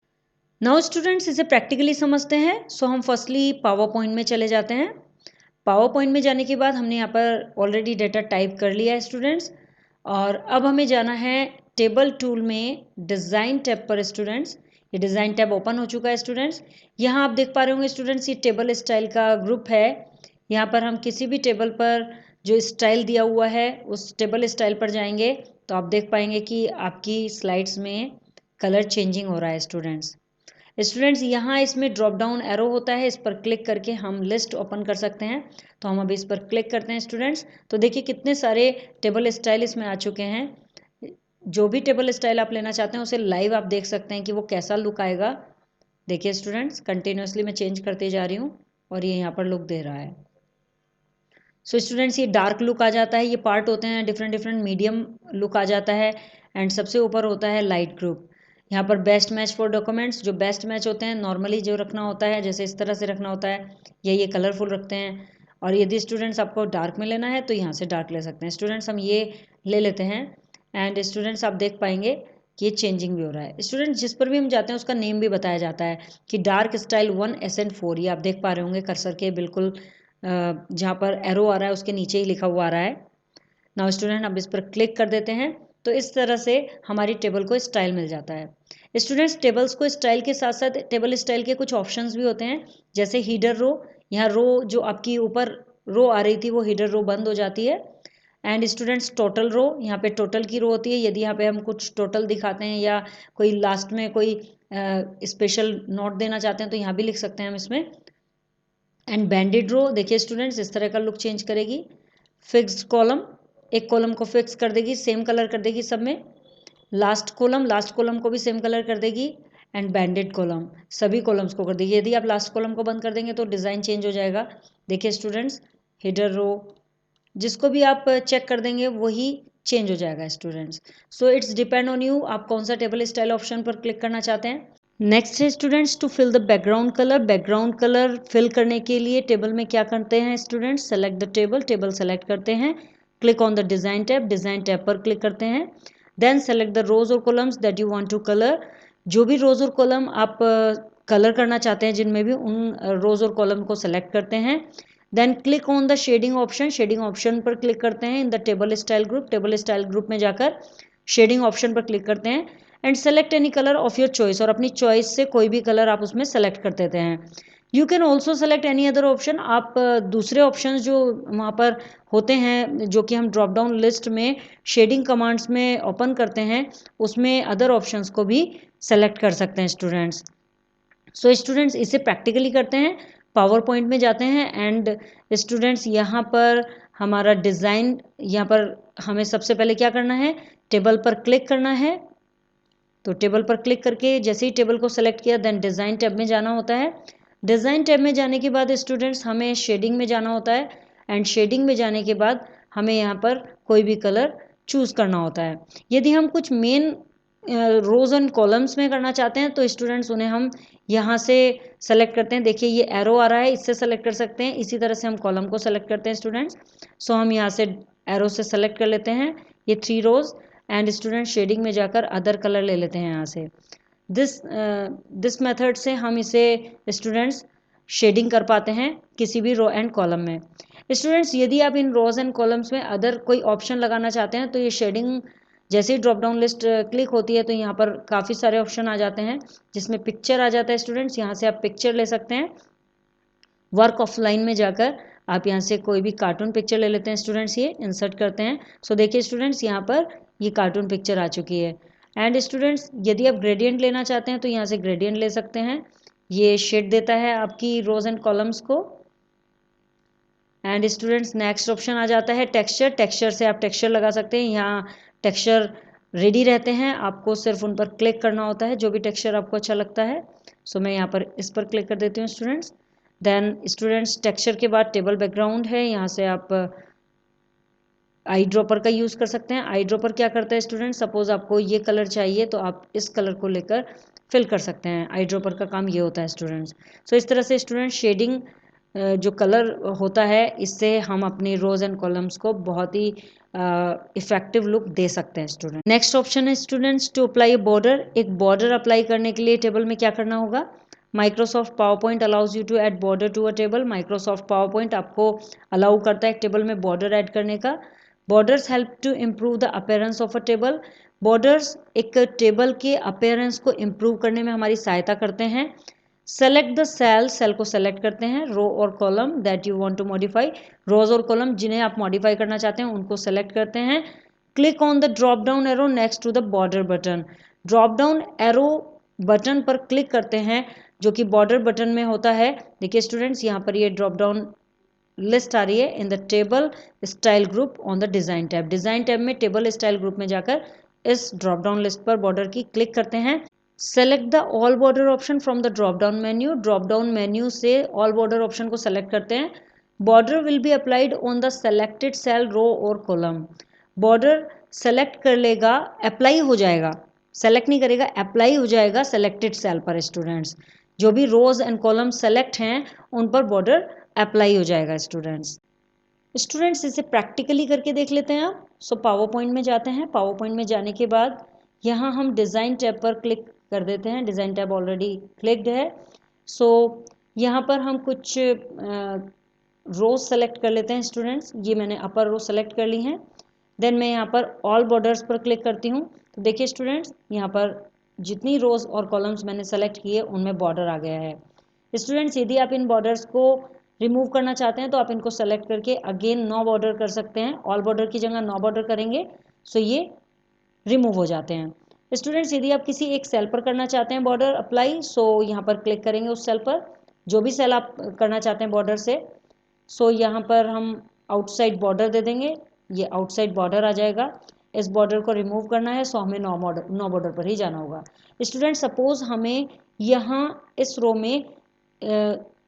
नाउ स्टूडेंट्स इसे प्रैक्टिकली समझते हैं। सो हम फर्स्टली पावर पॉइंट में चले जाते हैं। पावर पॉइंट में जाने के बाद हमने यहाँ पर ऑलरेडी डाटा टाइप कर लिया है स्टूडेंट्स, और अब हमें जाना है टेबल टूल में डिज़ाइन टैब पर। स्टूडेंट्स ये डिज़ाइन टैब ओपन हो चुका है स्टूडेंट्स। यहाँ आप देख पा रहे होंगे स्टूडेंट्स ये टेबल स्टाइल का ग्रुप है। यहाँ पर हम किसी भी टेबल पर जो स्टाइल दिया हुआ है उस टेबल स्टाइल पर जाएंगे तो आप देख पाएंगे कि आपकी स्लाइड्स में कलर चेंजिंग हो रहा है स्टूडेंट्स। यहाँ इसमें ड्रॉप डाउन एरो होता है, इस पर क्लिक करके हम लिस्ट ओपन कर सकते हैं। तो हम अभी इस पर क्लिक करते हैं स्टूडेंट्स, तो देखिए कितने सारे टेबल स्टाइल इसमें आ चुके हैं। जो भी टेबल स्टाइल आप लेना चाहते हैं उसे लाइव आप देख सकते हैं कि वो कैसा लुक आएगा। देखिए स्टूडेंट्स कंटिन्यूसली मैं चेंज करते जा रही हूँ और ये यहाँ पर लुक दे रहा है। सो स्टूडेंट्स ये डार्क लुक आ जाता है, ये पार्ट होते हैं डिफरेंट मीडियम लुक आ जाता है, एंड सबसे ऊपर होता है लाइट ग्रुप। यहाँ पर बेस्ट मैच फॉर डॉक्यूमेंट्स, जो बेस्ट मैच होते हैं नॉर्मली जो रखना होता है जैसे इस तरह से रखना होता है, या ये कलरफुल रखते हैं। और यदि स्टूडेंट्स आपको डार्क में लेना है तो यहाँ से डार्क ले सकते हैं। स्टूडेंट्स हम ये ले लेते हैं, एंड स्टूडेंट्स आप देख पाएंगे कि ये चेंजिंग भी हो रहा है। स्टूडेंट्स जिस पर भी हम जाते हैं उसका नेम भी बताया जाता है कि डार्क स्टाइल 1 SN4, ये आप देख पा रहे होंगे कर्सर के बिल्कुल जहाँ पर एरो आ रहा है उसके नीचे ही लिखा हुआ आ रहा है। नाउ स्टूडेंट अब इस पर क्लिक कर देते हैं तो इस तरह से हमारी टेबल को स्टाइल मिल जाता है। स्टूडेंट्स टेबल्स को स्टाइल के साथ साथ टेबल स्टाइल के कुछ ऑप्शंस भी होते हैं, जैसे हीडर रो। यहाँ रो जो आपकी ऊपर रो आ रही थी वो हीडर रो बंद हो जाती है। एंड स्टूडेंट्स टोटल रो, यहाँ पे टोटल की रो होती है, यदि यहाँ पे हम कुछ टोटल दिखाते हैं या कोई लास्ट में कोई स्पेशल नोट देना चाहते हैं तो यहाँ भी लिख सकते हैं हम इसमें। एंड बैंडेड रो, देखिए स्टूडेंट्स इस तरह का लुक चेंज करेगी। फिक्स्ड कॉलम, एक कॉलम को फिक्स कर देगी, सेम कलर कर देगी सब में। लास्ट कॉलम को भी सेम कलर कर देगी। एंड बैंडेड कॉलम, सभी कॉलम्स को कर देगी। यदि आप लास्ट कॉलम को बंद कर देंगे तो डिज़ाइन चेंज हो जाएगा। देखिए स्टूडेंट्स, हेडर रो, जिसको भी आप चेक कर देंगे वही चेंज हो जाएगा students. So it's depend on you, आप कौन सा टेबल स्टाइल ऑप्शन पर क्लिक करना चाहते हैं। नेक्स्ट है students to fill the background colour. Background colour fill करने के लिए टेबल में क्या करते हैं students, select the table, table select करते हैं, click on the design tab, design tab पर क्लिक करते हैं, देन सेलेक्ट द रोज और columns that you want to colour. जो भी रोज और कॉलम आप कलर करना चाहते हैं जिनमें भी, उन रोज और कॉलम को सेलेक्ट करते हैं। Then click on the shading option, shading option पर क्लिक करते हैं in the table style group, table style group में जाकर शेडिंग ऑप्शन पर क्लिक करते हैं and select any colour of your choice, और अपनी चॉइस से कोई भी कलर आप उसमें सेलेक्ट कर देते हैं। You can also select any other option, आप दूसरे ऑप्शन जो वहाँ पर होते हैं जो कि हम ड्रॉप डाउन लिस्ट में शेडिंग कमांड्स में ओपन करते हैं, उसमें अदर ऑप्शंस को भी सेलेक्ट कर सकते हैं स्टूडेंट्स। सो स्टूडेंट्स इसे प्रैक्टिकली करते हैं, पावर पॉइंट में जाते हैं एंड स्टूडेंट्स यहाँ पर हमारा डिज़ाइन, यहाँ पर हमें सबसे पहले क्या करना है, टेबल पर क्लिक करना है। तो टेबल पर क्लिक करके जैसे ही टेबल को सेलेक्ट किया देन डिज़ाइन टैब में जाना होता है। डिज़ाइन टैब में जाने के बाद स्टूडेंट्स हमें शेडिंग में जाना होता है एंड शेडिंग में जाने के बाद हमें यहाँ पर कोई भी कलर चूज़ करना होता है। यदि हम कुछ मेन रोज़ एंड कॉलम्स में करना चाहते हैं तो स्टूडेंट्स उन्हें हम यहाँ से सेलेक्ट करते हैं। देखिए ये एरो आ रहा है, इससे सेलेक्ट कर सकते हैं। इसी तरह से हम कॉलम को सेलेक्ट करते हैं स्टूडेंट्स। सो हम यहाँ से एरो से सेलेक्ट कर लेते हैं ये 3 रोज़ एंड स्टूडेंट शेडिंग में जाकर अदर कलर ले लेते हैं यहाँ से। दिस मेथड से हम इसे स्टूडेंट्स शेडिंग कर पाते हैं किसी भी रो एंड कॉलम में। स्टूडेंट्स यदि आप इन रोज एंड कॉलम्स में अदर कोई ऑप्शन लगाना चाहते हैं तो ये शेडिंग जैसे ही ड्रॉप डाउन लिस्ट क्लिक होती है तो यहाँ पर काफ़ी सारे ऑप्शन आ जाते हैं जिसमें पिक्चर आ जाता है स्टूडेंट्स। यहाँ से आप पिक्चर ले सकते हैं। वर्क ऑफलाइन में जाकर आप यहाँ से कोई भी कार्टून पिक्चर ले लेते हैं स्टूडेंट्स, ये इंसर्ट करते हैं। सो देखिए स्टूडेंट्स यहाँ पर ये कार्टून पिक्चर आ चुकी है। एंड स्टूडेंट्स यदि आप ग्रेडियंट लेना चाहते हैं तो यहाँ से ग्रेडियंट ले सकते हैं, ये शेड देता है आपकी रोज एंड कॉलम्स को। एंड स्टूडेंट्स नेक्स्ट ऑप्शन आ जाता है टेक्सचर, टेक्सचर से आप टेक्सचर लगा सकते हैं। यहाँ टेक्सचर रेडी रहते हैं, आपको सिर्फ उन पर क्लिक करना होता है जो भी टेक्सचर आपको अच्छा लगता है। सो मैं यहाँ पर इस पर क्लिक कर देती हूँ स्टूडेंट्स। देन स्टूडेंट्स टेक्सचर के बाद टेबल बैकग्राउंड है, यहाँ से आप आई ड्रॉपर का यूज़ कर सकते हैं। आई ड्रॉपर क्या करता है स्टूडेंट, सपोज आपको ये कलर चाहिए तो आप इस कलर को लेकर फिल कर सकते हैं। आई ड्रॉपर का काम ये होता है स्टूडेंट्स। सो इस तरह से स्टूडेंट शेडिंग जो कलर होता है इससे हम अपनी रोज एंड कॉलम्स को बहुत ही इफेक्टिव लुक दे सकते हैं स्टूडेंट। नेक्स्ट ऑप्शन है students to apply a border. एक बॉर्डर अप्लाई करने के लिए टेबल में क्या करना होगा, Microsoft PowerPoint allows you to add border to a table. Microsoft PowerPoint आपको अलाउ करता है एक टेबल में बॉर्डर ऐड करने का। Borders help to improve the appearance of a table. Borders एक टेबल के अपीयरेंस को इम्प्रूव करने में हमारी सहायता करते हैं। सेलेक्ट द सेल, सेल को सेलेक्ट करते हैं। रो और column that you want to modify, rows और कॉलम जिन्हें आप मॉडिफाई करना चाहते हैं उनको सेलेक्ट करते हैं। Click on the drop down arrow next to the border button. Drop down arrow button पर क्लिक करते हैं जो कि बॉर्डर बटन में होता है। देखिए स्टूडेंट्स यहाँ पर ये ड्रॉप डाउन लिस्ट आ रही है in the table style group on the design tab. Design tab में टेबल स्टाइल ग्रुप में जाकर इस ड्रॉप डाउन लिस्ट पर बॉर्डर की क्लिक करते हैं। Select the all border option from the drop down menu. Drop down menu से all border option को सेलेक्ट करते हैं। Border will be applied on the selected cell, row और column. Border select कर लेगा, अप्लाई हो जाएगा, सेलेक्ट नहीं करेगा, अप्लाई हो जाएगा सेलेक्टेड सेल पर स्टूडेंट्स। जो भी रोज एंड कॉलम सेलेक्ट हैं उन पर बॉर्डर अप्लाई हो जाएगा स्टूडेंट्स। स्टूडेंट्स इसे प्रैक्टिकली करके देख लेते हैं आप। सो पावर पॉइंट में जाते हैं। पावर पॉइंट में जाने के बाद यहाँ हम डिज़ाइन टैब पर क्लिक कर देते हैं। डिज़ाइन टैब ऑलरेडी क्लिक्ड है। सो यहाँ पर हम कुछ रोज सेलेक्ट कर लेते हैं स्टूडेंट्स। ये मैंने अपर रो सेलेक्ट कर ली हैं। देन मैं यहाँ पर ऑल बॉर्डर्स पर क्लिक करती हूँ। तो देखिए स्टूडेंट्स यहाँ पर जितनी रोज और कॉलम्स मैंने सेलेक्ट किए उनमें बॉर्डर आ गया है। स्टूडेंट्स यदि आप इन बॉर्डर्स को रिमूव करना चाहते हैं तो आप इनको सेलेक्ट करके अगेन नो बॉर्डर कर सकते हैं। ऑल बॉर्डर की जगह नो बॉर्डर करेंगे सो ये रिमूव हो जाते हैं। स्टूडेंट्स यदि आप किसी एक सेल पर करना चाहते हैं बॉर्डर अप्लाई, सो यहाँ पर क्लिक करेंगे उस सेल पर, जो भी सेल आप करना चाहते हैं बॉर्डर से। सो यहाँ पर हम आउटसाइड बॉर्डर दे देंगे, ये आउटसाइड बॉर्डर आ जाएगा। इस बॉर्डर को रिमूव करना है सो हमें नो बॉर्डर पर ही जाना होगा। स्टूडेंट सपोज हमें यहाँ इस रो में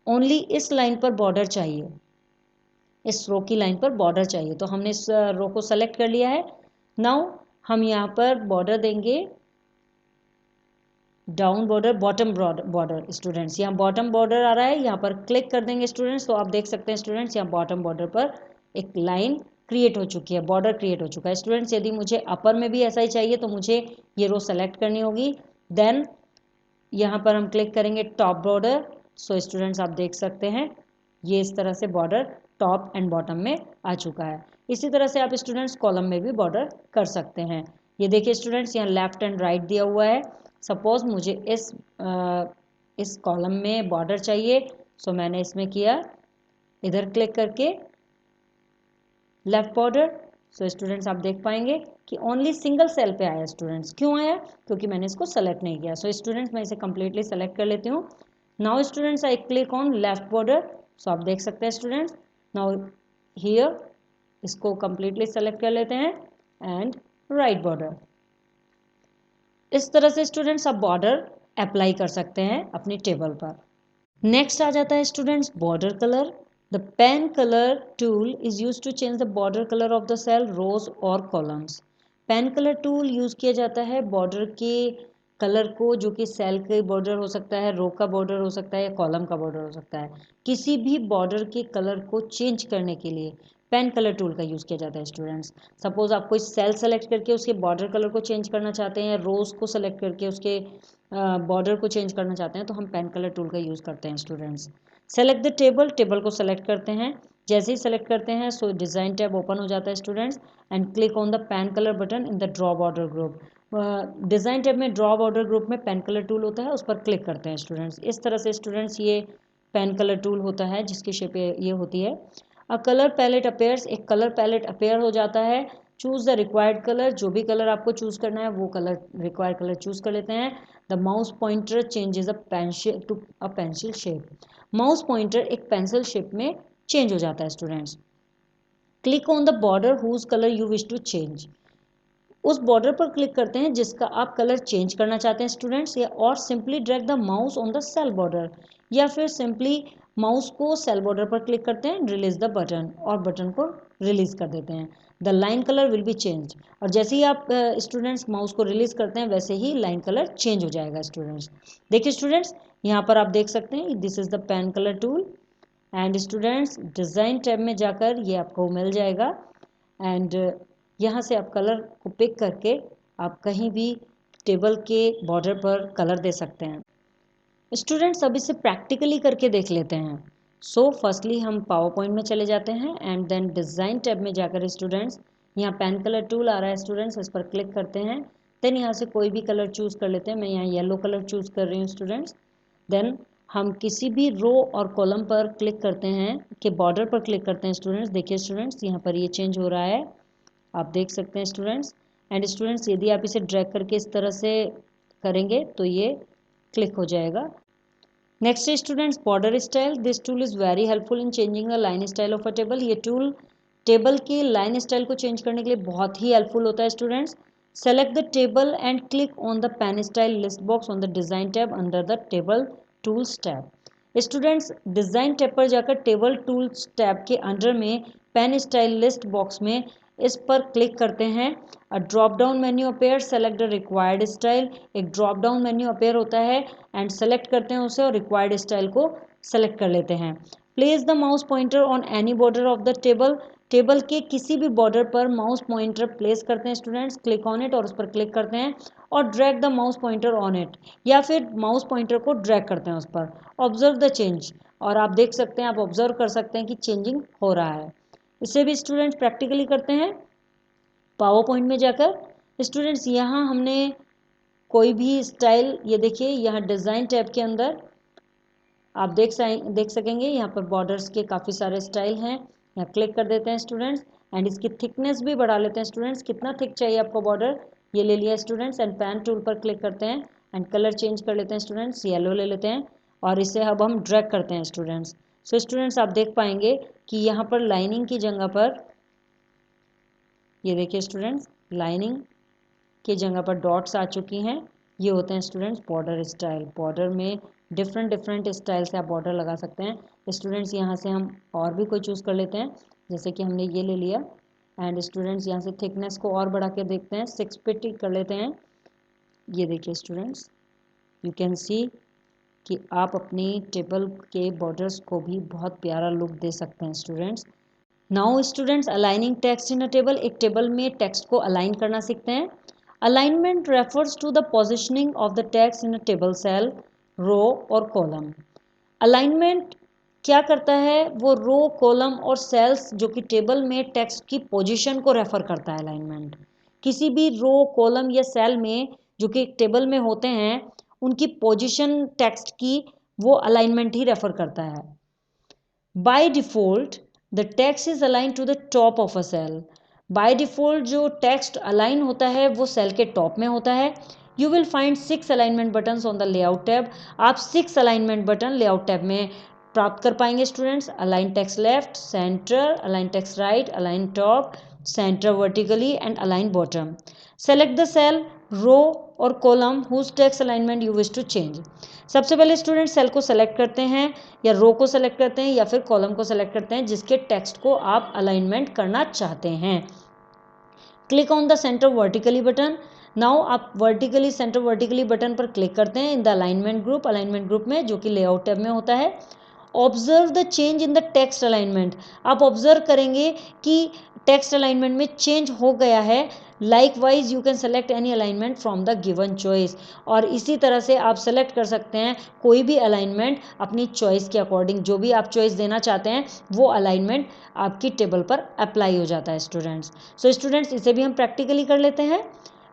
ओनली इस लाइन पर बॉर्डर चाहिए, इस रो की लाइन पर बॉर्डर चाहिए, तो हमने इस रो को सेलेक्ट कर लिया है। नाउ हम यहाँ पर बॉर्डर देंगे down border, bottom border. Students यहाँ बॉटम बॉर्डर आ रहा है, यहाँ पर क्लिक कर देंगे स्टूडेंट्स, तो आप देख सकते हैं स्टूडेंट्स यहाँ बॉटम बॉर्डर पर एक लाइन क्रिएट हो चुकी है, बॉर्डर क्रिएट हो चुका है। स्टूडेंट्स यदि मुझे अपर में भी ऐसा ही चाहिए तो मुझे ये रो सेलेक्ट करनी होगी। देन यहाँ पर हम क्लिक करेंगे टॉप बॉर्डर। सो स्टूडेंट्स आप देख सकते हैं ये इस तरह से बॉर्डर टॉप एंड बॉटम में आ चुका है। इसी तरह से आप स्टूडेंट्स कॉलम में भी बॉर्डर कर सकते हैं। ये देखिए स्टूडेंट्स यहाँ लेफ्ट एंड राइट दिया हुआ है। सपोज मुझे इस कॉलम में बॉर्डर चाहिए, सो मैंने इसमें किया इधर क्लिक करके लेफ्ट बॉर्डर। सो स्टूडेंट्स आप देख पाएंगे कि ओनली सिंगल सेल पे आया स्टूडेंट्स। क्यों आया? क्योंकि मैंने इसको सेलेक्ट नहीं किया। सो स्टूडेंट्स मैं इसे कंप्लीटली सेलेक्ट कर लेती हूँ। Now students I click on left border. So आप देख सकते हैं स्टूडेंट्स नाउ हियर इसको कंप्लीटली सेलेक्ट कर लेते हैं एंड राइट बॉर्डर। इस तरह से स्टूडेंट्स आप बॉर्डर अप्लाई कर सकते हैं अपनी टेबल पर। नेक्स्ट आ जाता है students border colour. The pen colour tool is use to change the border colour of the cell, rows और columns. Pen colour tool use किया जाता है बॉर्डर के कलर को, जो कि सेल के बॉर्डर हो सकता है, रो का बॉर्डर हो सकता है या कॉलम का बॉर्डर हो सकता है। किसी भी बॉर्डर के कलर को चेंज करने के लिए पेन कलर टूल का यूज़ किया जाता है स्टूडेंट्स। सपोज आप कोई सेल सेलेक्ट करके उसके बॉर्डर कलर को चेंज करना चाहते हैं या रोज को सेलेक्ट करके उसके बॉर्डर को चेंज करना चाहते हैं तो हम पेन कलर टूल का यूज़ करते हैं students. Select the table, table को सेलेक्ट करते हैं। जैसे ही सेलेक्ट करते हैं सो डिज़ाइन टैब ओपन हो जाता है students and click on the pen colour button in the draw border group. Design tab में ड्रॉ बॉर्डर ग्रुप में पेन कलर टूल होता है, उस पर क्लिक करते हैं स्टूडेंट्स। इस तरह से स्टूडेंट्स ये पेन कलर टूल होता है जिसकी शेप ये होती है। अ कलर पैलेट अपेयर्स, एक कलर पैलेट अपेयर हो जाता है। चूज़ द रिक्वायर्ड कलर, जो भी कलर आपको चूज़ करना है वो कलर रिक्वायर्ड कलर चूज़ कर लेते हैं। The mouse pointer changes a pencil to a pencil shape, mouse pointer एक पेंसिल शेप में चेंज हो जाता है students. Click on the border whose colour you wish to change, उस बॉर्डर पर क्लिक करते हैं जिसका आप कलर चेंज करना चाहते हैं स्टूडेंट्स, या और simply drag the mouse on the cell border, या फिर सिंपली माउस को सेल बॉर्डर पर क्लिक करते हैं, रिलीज द बटन और बटन को रिलीज कर देते हैं। The line colour will be change, और जैसे ही आप स्टूडेंट्स माउस को रिलीज करते हैं वैसे ही लाइन कलर चेंज हो जाएगा स्टूडेंट्स। देखिए स्टूडेंट्स यहाँ पर आप देख सकते हैं this is the pen colour tool and students design tab में जाकर ये आपको मिल जाएगा एंड यहाँ से आप कलर को पिक करके आप कहीं भी टेबल के बॉर्डर पर कलर दे सकते हैं। स्टूडेंट्स अब इसे प्रैक्टिकली करके देख लेते हैं। सो फर्स्टली हम पावर पॉइंट में चले जाते हैं एंड देन डिज़ाइन टैब में जाकर स्टूडेंट्स यहाँ पेन कलर टूल आ रहा है स्टूडेंट्स, इस पर क्लिक करते हैं। देन यहाँ से कोई भी कलर चूज़ कर लेते हैं, मैं यहाँ येलो कलर चूज़ कर रही हूँ स्टूडेंट्स। देन हम किसी भी रो और कॉलम पर क्लिक करते हैं कि बॉर्डर पर क्लिक करते हैं स्टूडेंट्स। देखिए स्टूडेंट्स यहाँ पर ये चेंज हो रहा है, आप देख सकते हैं स्टूडेंट्स। एंड स्टूडेंट्स यदि आप इसे ड्रैग करके इस तरह से करेंगे तो ये क्लिक हो जाएगा। Next students border style, this tool is very helpful in changing the line style of a table. ये टूल टेबल की लाइन स्टाइल को चेंज करने के लिए बहुत ही हेल्पफुल होता है students. Select the table and click on the pen style list box on the design tab under the table tools tab. Students design tab पर जाकर टेबल टूल्स टैब के अंडर में पेन स्टाइल लिस्ट बॉक्स में इस पर click करते हैं। A drop down menu appear, select the required style, एक ड्रॉप डाउन मेन्यू अपेयर होता है एंड सेलेक्ट करते हैं उसे और रिक्वायर्ड स्टाइल को सेलेक्ट कर लेते हैं। Place the mouse pointer on any border of the table, table के किसी भी बॉर्डर पर माउस पॉइंटर प्लेस करते हैं स्टूडेंट्स, क्लिक ऑन इट और उस पर क्लिक करते हैं और drag the mouse pointer on it, या फिर माउस पॉइंटर को ड्रैग करते हैं उस पर। ऑब्जर्व द चेंज, और आप देख सकते हैं, आप ऑब्जर्व कर सकते हैं कि चेंजिंग हो रहा है। इसे भी स्टूडेंट्स प्रैक्टिकली करते हैं पावर पॉइंट में जाकर। स्टूडेंट्स यहाँ हमने कोई भी स्टाइल, ये देखिए यहाँ डिज़ाइन टैब के अंदर आप देख सकेंगे यहाँ पर बॉर्डर्स के काफ़ी सारे स्टाइल हैं। यहाँ क्लिक कर देते हैं स्टूडेंट्स एंड इसकी थिकनेस भी बढ़ा लेते हैं स्टूडेंट्स, कितना थिक चाहिए आपको बॉर्डर, ये ले लिया स्टूडेंट्स एंड पेन टूल पर क्लिक करते हैं एंड कलर चेंज कर लेते हैं स्टूडेंट्स, येलो ले लेते हैं और इसे अब हम ड्रैग करते हैं स्टूडेंट्स। सो स्टूडेंट्स आप देख पाएंगे कि यहाँ पर लाइनिंग की जगह पर, ये देखिए स्टूडेंट्स लाइनिंग की जगह पर डॉट्स आ चुकी हैं, ये होते हैं स्टूडेंट्स बॉर्डर स्टाइल। बॉर्डर में डिफरेंट स्टाइल से आप बॉर्डर लगा सकते हैं स्टूडेंट्स। यहाँ से हम और भी कोई चूज़ कर लेते हैं, जैसे कि हमने ये ले लिया एंड स्टूडेंट्स यहाँ से थिकनेस को और बढ़ा के देखते हैं, 6 पे टिक कर लेते हैं। ये देखिए स्टूडेंट्स, यू कैन सी कि आप अपनी टेबल के बॉर्डर्स को भी बहुत प्यारा लुक दे सकते हैं students. Now students, aligning text in a table, एक टेबल में टेक्स्ट को अलाइन करना सीखते हैं। Alignment refers to the positioning of the text in a table cell, row और कॉलम। अलाइनमेंट क्या करता है, वो रो, कॉलम और सेल्स जो कि टेबल में टेक्स्ट की पोजीशन को रेफर करता है। अलाइनमेंट किसी भी रो, कॉलम या सेल में जो कि टेबल में होते हैं उनकी पोजीशन टेक्स्ट की वो अलाइनमेंट ही रेफर करता है। By default the text is align to the top of a cell. By default जो टेक्स्ट अलाइन होता है वो सेल के टॉप में होता है। You will find 6 alignment buttons on the layout tab. आप 6 अलाइनमेंट बटन लेआउट टैब में प्राप्त कर पाएंगे students. Align text left, centre, align text right, align top, centre vertically and align bottom. Select the cell, row और column whose text alignment you wish to change. सबसे पहले student cell को select करते हैं या रो को सेलेक्ट करते हैं या फिर कॉलम को सेलेक्ट करते हैं जिसके टेक्स्ट को आप अलाइनमेंट करना चाहते हैं। Click on the centre vertically button. Now आप वर्टिकली, सेंटर वर्टिकली बटन पर क्लिक करते हैं in the alignment group, alignment group में जो कि लेआउट टैब में होता है। Observe the change in the text alignment. आप ऑब्जर्व करेंगे कि टेक्स्ट अलाइनमेंट में चेंज हो गया है। Likewise you can select any alignment from the given choice. और इसी तरह से आप सेलेक्ट कर सकते हैं कोई भी अलाइनमेंट अपनी चॉइस के अकॉर्डिंग, जो भी आप चॉइस देना चाहते हैं वो अलाइनमेंट आपकी टेबल पर अप्लाई हो जाता है स्टूडेंट्स। सो स्टूडेंट्स, इसे भी हम प्रैक्टिकली कर लेते हैं।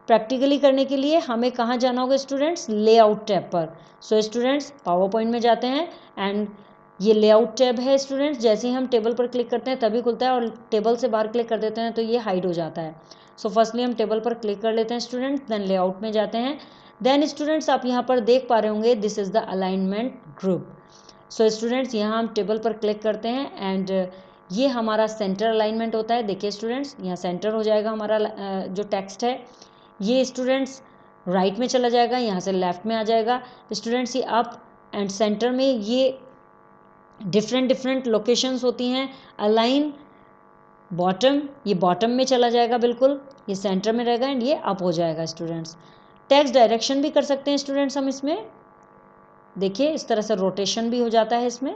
प्रैक्टिकली करने के लिए हमें कहाँ जाना होगा स्टूडेंट्स, लेआउट टैब पर। सो स्टूडेंट्स, पावर पॉइंट में जाते हैं एंड ये लेआउट टैब है स्टूडेंट्स। जैसे ही हम टेबल पर क्लिक करते हैं तभी खुलता है और टेबल से बाहर क्लिक कर देते हैं तो ये हाइड हो जाता है। सो फर्स्टली हम टेबल पर क्लिक कर लेते हैं स्टूडेंट्स, देन लेआउट में जाते हैं। देन स्टूडेंट्स, आप यहाँ पर देख पा रहे होंगे this is the alignment group. So students, यहाँ हम टेबल पर क्लिक करते हैं एंड ये हमारा सेंटर अलाइनमेंट होता है। देखिए स्टूडेंट्स, यहाँ सेंटर हो जाएगा हमारा जो टेक्स्ट है। ये स्टूडेंट्स राइट में चला जाएगा, यहाँ से लेफ्ट में आ जाएगा स्टूडेंट्स। ये अप एंड सेंटर में ये डिफरेंट लोकेशंस होती हैं। अलाइन बॉटम, ये बॉटम में चला जाएगा बिल्कुल, ये सेंटर में रहेगा एंड ये अप हो जाएगा स्टूडेंट्स। टेक्स्ट डायरेक्शन भी कर सकते हैं स्टूडेंट्स हम इसमें। देखिए इस तरह से रोटेशन भी हो जाता है इसमें,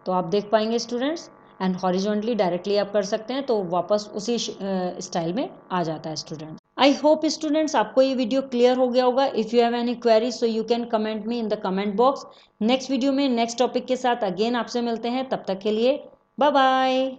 तो आप देख पाएंगे स्टूडेंट्स। एंड हॉरिजॉन्टली डायरेक्टली आप कर सकते हैं तो वापस उसी स्टाइल में आ जाता है स्टूडेंट। आई होप स्टूडेंट्स आपको ये वीडियो क्लियर हो गया होगा। If you have any query so you can comment me in the comment box. Next video में नेक्स्ट टॉपिक के साथ अगेन आपसे मिलते हैं, तब तक के लिए बाय बाय।